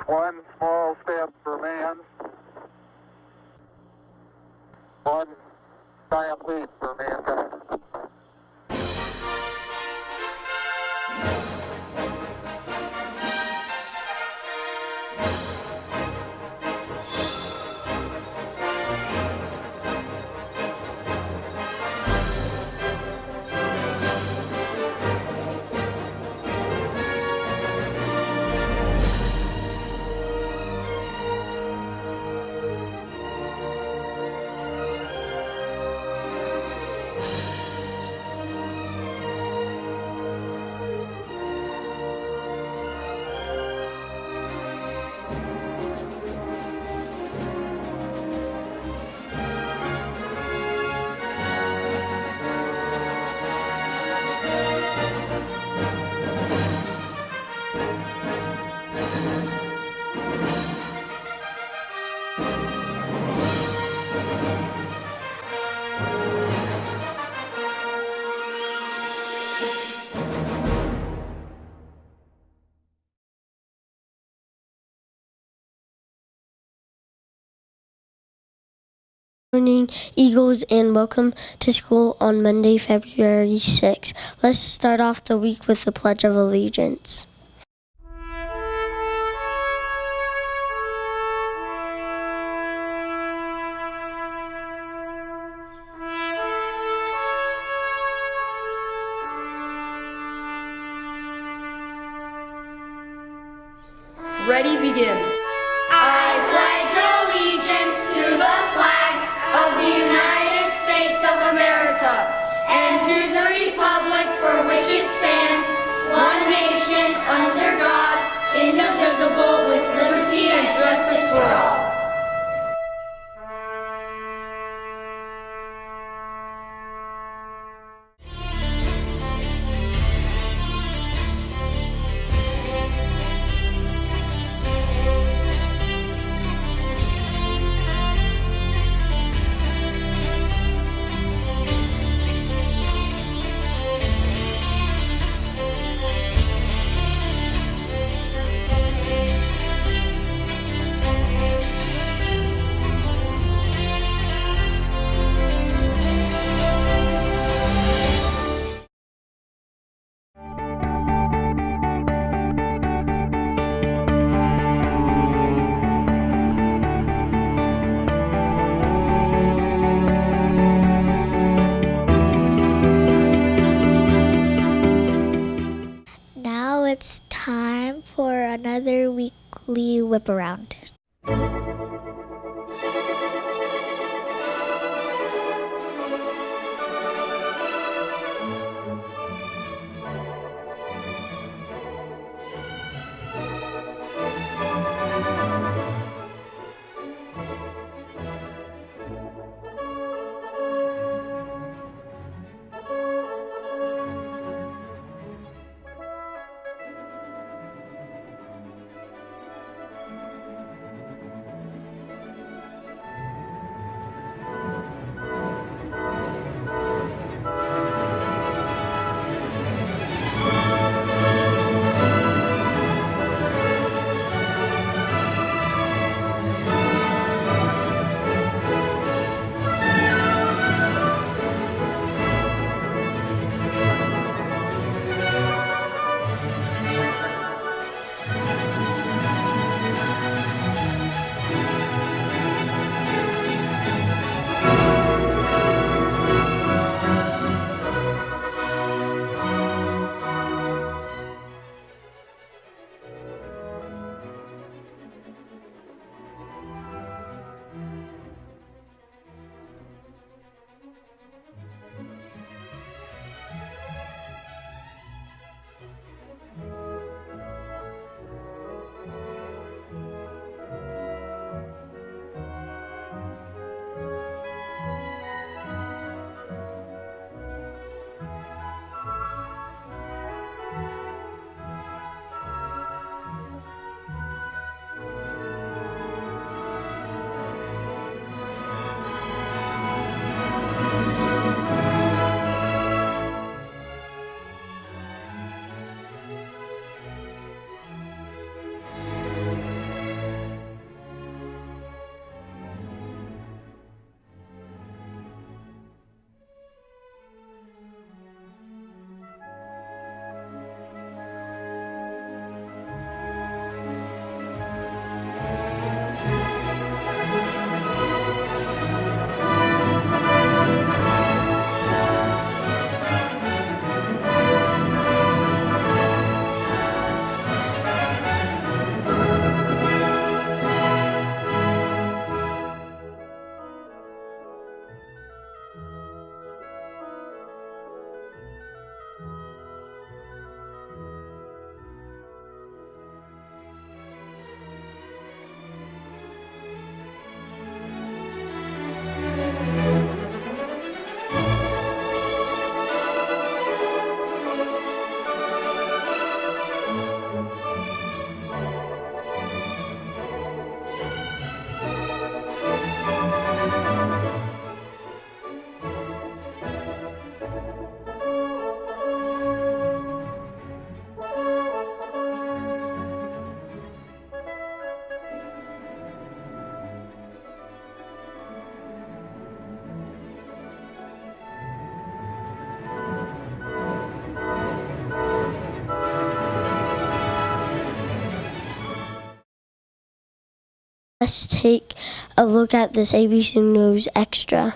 One small step for man, one giant leap for mankind. Morning, Eagles, and welcome to school on Monday, February 6th. Let's start off the week with the Pledge of Allegiance. Ready, begin. I pledge allegiance to the flag of the United States of America and to the republic for which it stands, one nation, under God, indivisible, with liberty and justice for all. Now it's time for another weekly whip around. Let's take a look at this ABC News Extra.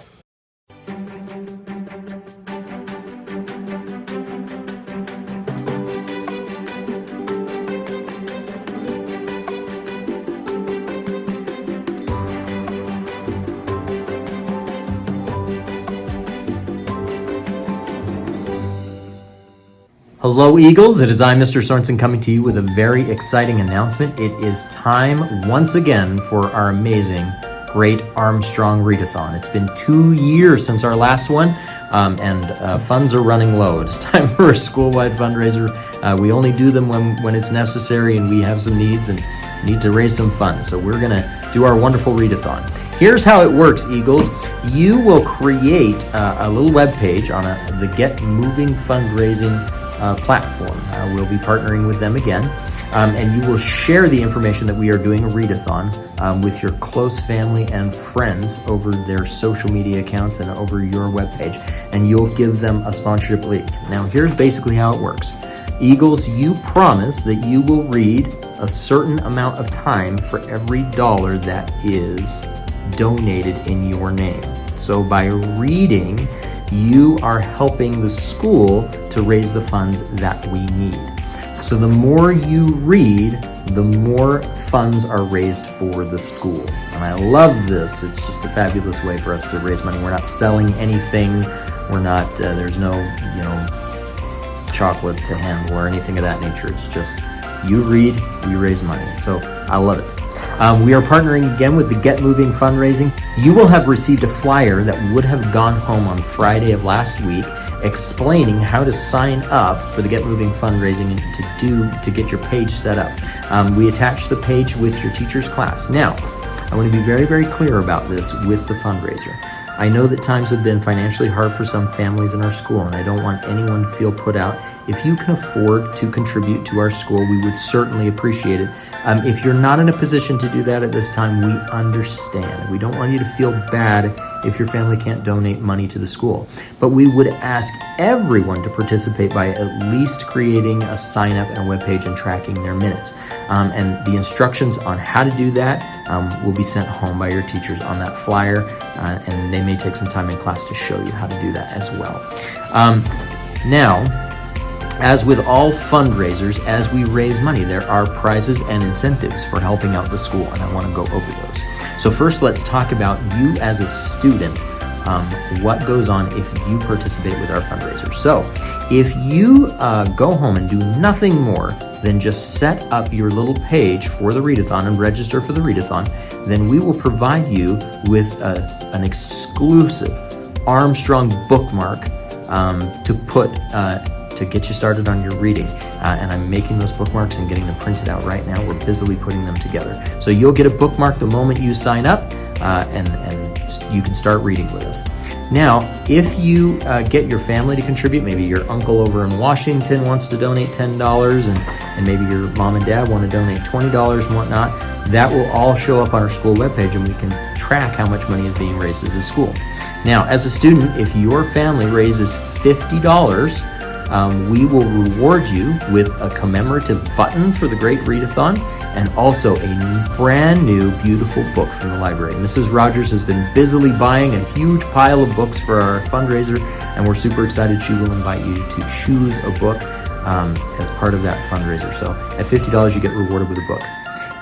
Hello, Eagles. It is I, Mr. Sorensen, coming to you with a very exciting announcement. It is time once again for our amazing Great Armstrong Readathon. It's been 2 years since our last one, and funds are running low. It's time for a school-wide fundraiser. We only do them when it's necessary and we have some needs and need to raise some funds. So we're going to do our wonderful Readathon. Here's how it works, Eagles. You will create a little web page on the Get Moving fundraising platform. We'll be partnering with them again, and you will share the information that we are doing a readathon with your close family and friends over their social media accounts and over your webpage, and you'll give them a sponsorship link. Now, here's basically how it works. Eagles, you promise that you will read a certain amount of time for every dollar that is donated in your name. So by reading, you are helping the school to raise the funds that we need. So the more you read, the more funds are raised for the school. And I love this. It's just a fabulous way for us to raise money. We're not selling anything. We're not, there's no, chocolate to handle or anything of that nature. It's just you read, we raise money. So I love it. We are partnering again with the Get Moving fundraising. You will have received a flyer that would have gone home on Friday of last week explaining how to sign up for the Get Moving fundraising and to get your page set up. We attach the page with your teacher's class. Now, I want to be very, very clear about this with the fundraiser. I know that times have been financially hard for some families in our school, and I don't want anyone to feel put out. If you can afford to contribute to our school, we would certainly appreciate it. If you're not in a position to do that at this time, we understand. We don't want you to feel bad if your family can't donate money to the school. But we would ask everyone to participate by at least creating a sign up and a webpage and tracking their minutes. And the instructions on how to do that will be sent home by your teachers on that flyer, and they may take some time in class to show you how to do that as well. Now, as with all fundraisers, as we raise money, there are prizes and incentives for helping out the school, and I want to go over those. So first, let's talk about you as a student, what goes on if you participate with our fundraiser. So if you go home and do nothing more than just set up your little page for the readathon and register for the readathon, then we will provide you with an exclusive Armstrong bookmark to get you started on your reading. And I'm making those bookmarks and getting them printed out right now. We're busily putting them together. So you'll get a bookmark the moment you sign up, and you can start reading with us. Now, if you get your family to contribute, maybe your uncle over in Washington wants to donate $10, and maybe your mom and dad want to donate $20 and whatnot, that will all show up on our school webpage, and we can track how much money is being raised as a school. Now, as a student, if your family raises $50, we will reward you with a commemorative button for the Great Readathon and also a brand new beautiful book from the library. Mrs. Rogers has been busily buying a huge pile of books for our fundraiser, and we're super excited. She will invite you to choose a book as part of that fundraiser. So at $50, you get rewarded with a book.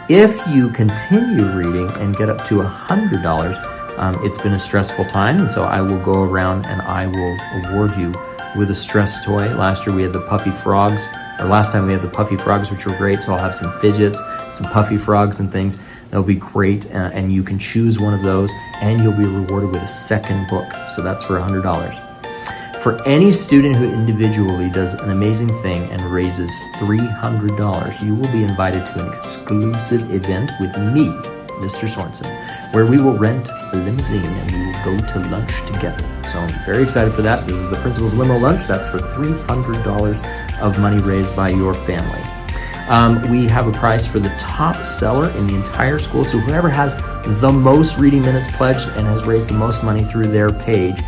If you continue reading and get up to $100, it's been a stressful time, and so I will go around and I will award you with a stress toy. Last year we had the Puffy Frogs, or last time we had the Puffy Frogs, which were great, so I'll have some fidgets, some Puffy Frogs and things. That'll be great, and you can choose one of those, and you'll be rewarded with a second book, so that's for $100. For any student who individually does an amazing thing and raises $300, you will be invited to an exclusive event with me, Mr. Sorensen, where we will rent a limousine and we will go to lunch together. So I'm very excited for that. This is the Principal's Limo Lunch. That's for $300 of money raised by your family. We have a prize for the top seller in the entire school. So whoever has the most reading minutes pledged and has raised the most money through their page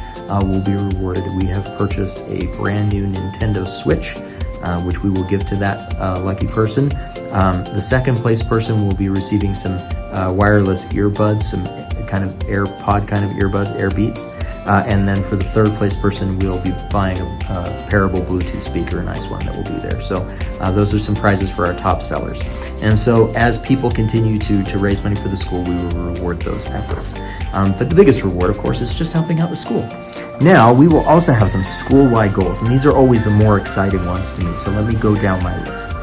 will be rewarded. We have purchased a brand new Nintendo Switch, which we will give to that lucky person. The second place person will be receiving some wireless earbuds, some kind of AirPod kind of earbuds, AirBeats. And then for the third place person, we'll be buying a Parable Bluetooth speaker, a nice one that will be there. So those are some prizes for our top sellers. And so as people continue to raise money for the school, we will reward those efforts. But the biggest reward, of course, is just helping out the school. Now, we will also have some school-wide goals, and these are always the more exciting ones to me. So let me go down my list.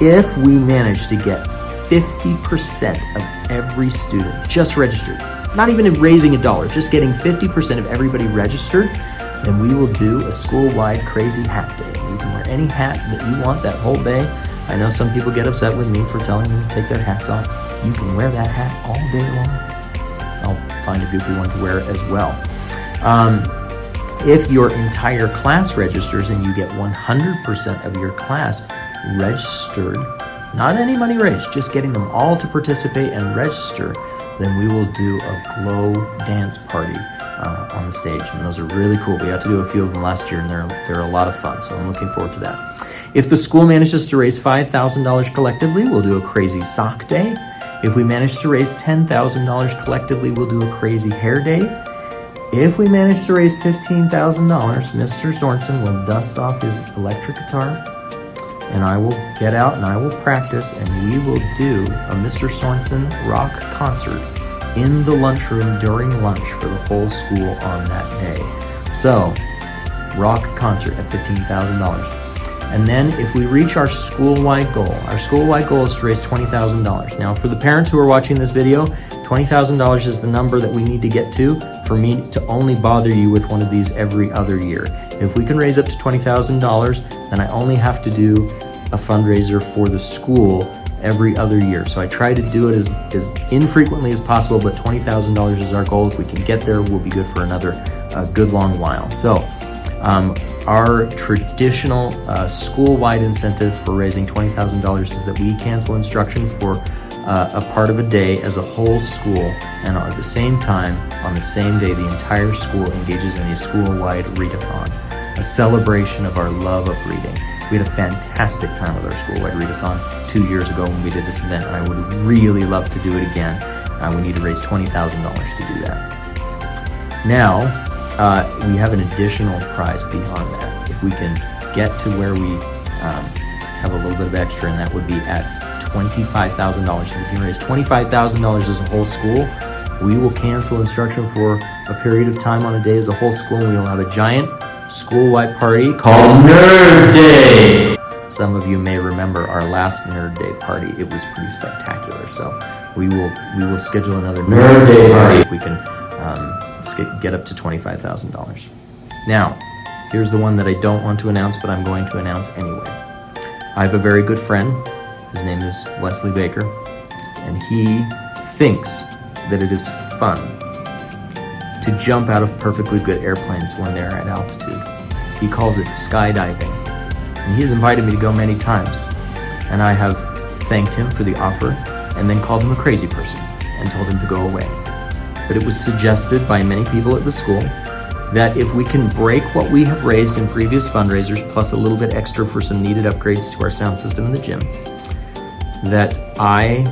If we manage to get 50% of every student just registered, not even raising $1, just getting 50% of everybody registered, then we will do a school-wide crazy hat day. You can wear any hat that you want that whole day. I know some people get upset with me for telling them to take their hats off. You can wear that hat all day long. I'll find a goofy one to wear as well. If your entire class registers and you get 100% of your class registered, not any money raised, just getting them all to participate and register, then we will do a glow dance party on the stage. And those are really cool. We got to do a few of them last year, and they're a lot of fun, so I'm looking forward to that. If the school manages to raise $5,000 collectively, we'll do a crazy sock day. If we manage to raise $10,000 collectively, we'll do a crazy hair day. If we manage to raise $15,000, Mr. Sorensen will dust off his electric guitar, and I will get out and I will practice, and we will do a Mr. Sorensen rock concert in the lunchroom during lunch for the whole school on that day. So, rock concert at $15,000. And then if we reach our school-wide goal is to raise $20,000. Now, for the parents who are watching this video, $20,000 is the number that we need to get to for me to only bother you with one of these every other year. If we can raise up to $20,000, then I only have to do a fundraiser for the school every other year. So I try to do it as infrequently as possible, but $20,000 is our goal. If we can get there, we'll be good for another good long while. So our traditional school-wide incentive for raising $20,000 is that we cancel instruction for a part of a day as a whole school, and at the same time, on the same day, the entire school engages in a school-wide readathon, a celebration of our love of reading. We had a fantastic time with our school-wide readathon 2 years ago when we did this event, and I would really love to do it again. We need to raise $20,000 to do that. Now, we have an additional prize beyond that. If we can get to where we have a little bit of extra, and that would be at $25,000. If we can raise $25,000 as a whole school, we will cancel instruction for a period of time on a day as a whole school, and we will have a giant school-wide party called Nerd Day. Some of you may remember our last Nerd Day party. It was pretty spectacular. So we will schedule another Nerd Day party if we can get up to $25,000. Now, here's the one that I don't want to announce, but I'm going to announce anyway. I have a very good friend. His name is Wesley Baker, and he thinks that it is fun to jump out of perfectly good airplanes when they're at altitude. He calls it skydiving, and he has invited me to go many times, and I have thanked him for the offer and then called him a crazy person and told him to go away. But it was suggested by many people at the school that if we can break what we have raised in previous fundraisers, plus a little bit extra for some needed upgrades to our sound system in the gym, that I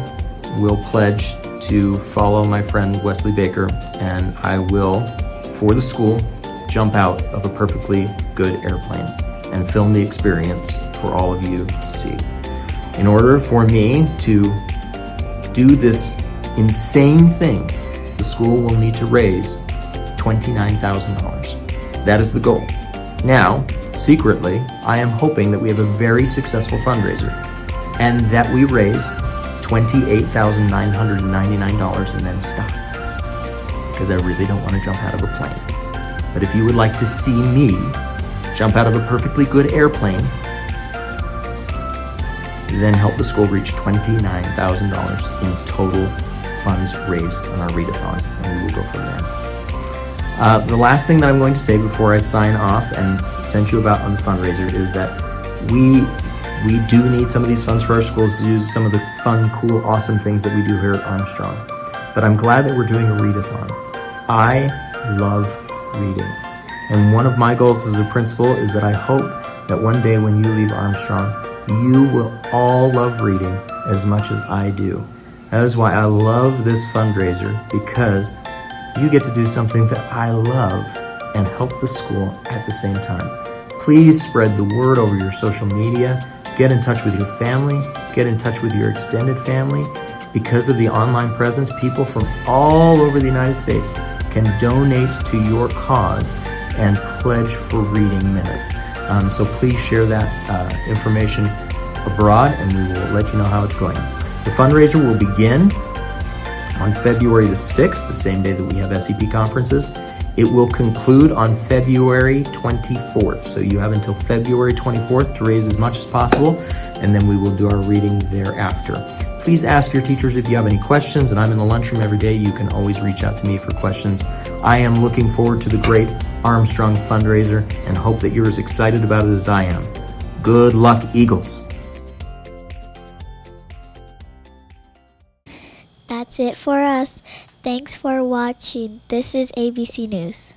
will pledge to follow my friend Wesley Baker, and I will, for the school, jump out of a perfectly good airplane and film the experience for all of you to see. In order for me to do this insane thing, the school will need to raise $29,000. That is the goal. Now, secretly, I am hoping that we have a very successful fundraiser and that we raise $28,999 and then stop, because I really don't want to jump out of a plane. But if you would like to see me jump out of a perfectly good airplane, then help the school reach $29,000 in total funds raised on our readathon, and we will go from there. The last thing that I'm going to say before I sign off and send you about on the fundraiser is that we do need some of these funds for our schools to do some of the fun, cool, awesome things that we do here at Armstrong. But I'm glad that we're doing a readathon. I love reading. And one of my goals as a principal is that I hope that one day when you leave Armstrong, you will all love reading as much as I do. That is why I love this fundraiser, because you get to do something that I love and help the school at the same time. Please spread the word over your social media. Get in touch with your family. Get in touch with your extended family. Because of the online presence, people from all over the United States can donate to your cause and pledge for reading minutes. So please share that information abroad, and we will let you know how it's going. The fundraiser will begin on February the 6th, the same day that we have SEP conferences. It will conclude on February 24th. So you have until February 24th to raise as much as possible, and then we will do our reading thereafter. Please ask your teachers if you have any questions, and I'm in the lunchroom every day. You can always reach out to me for questions. I am looking forward to the great Armstrong fundraiser and hope that you're as excited about it as I am. Good luck, Eagles. That's it for us. Thanks for watching. This is ABC News.